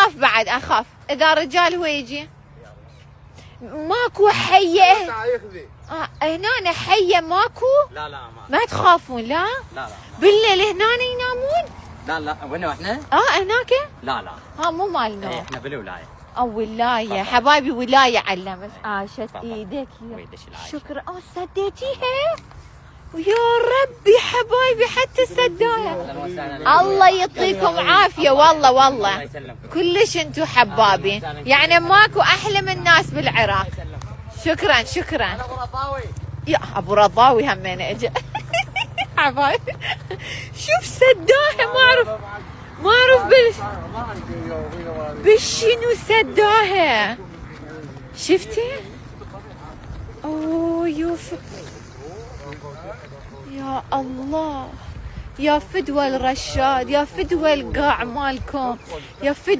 اخاف بعد اخاف اذا رجال هو يجي. ماكو حيه هنا حيه ماكو؟ لا ما تخافون؟ لا بالليل هنا ينامون؟ لا وين احنا؟ هناك؟ لا مو مالنا. احنا بالولايه. ولايه حبايبي، ولايه علمت. شت ايدك شكرا. سديتيها ويا ربي حبايبي حتى سداها. الله يعطيكم عافيه والله كلش انتم حبابي، يعني ماكو احلى من الناس بالعراق. شكرا يا ابو رضاوي همين اجى. حبايبي شوف سداها، ما اعرف بالشنو سداها. شفتي؟ يا الله، يا فدوى الرشاد، يا فدوى القاع مالكم، يا فدوى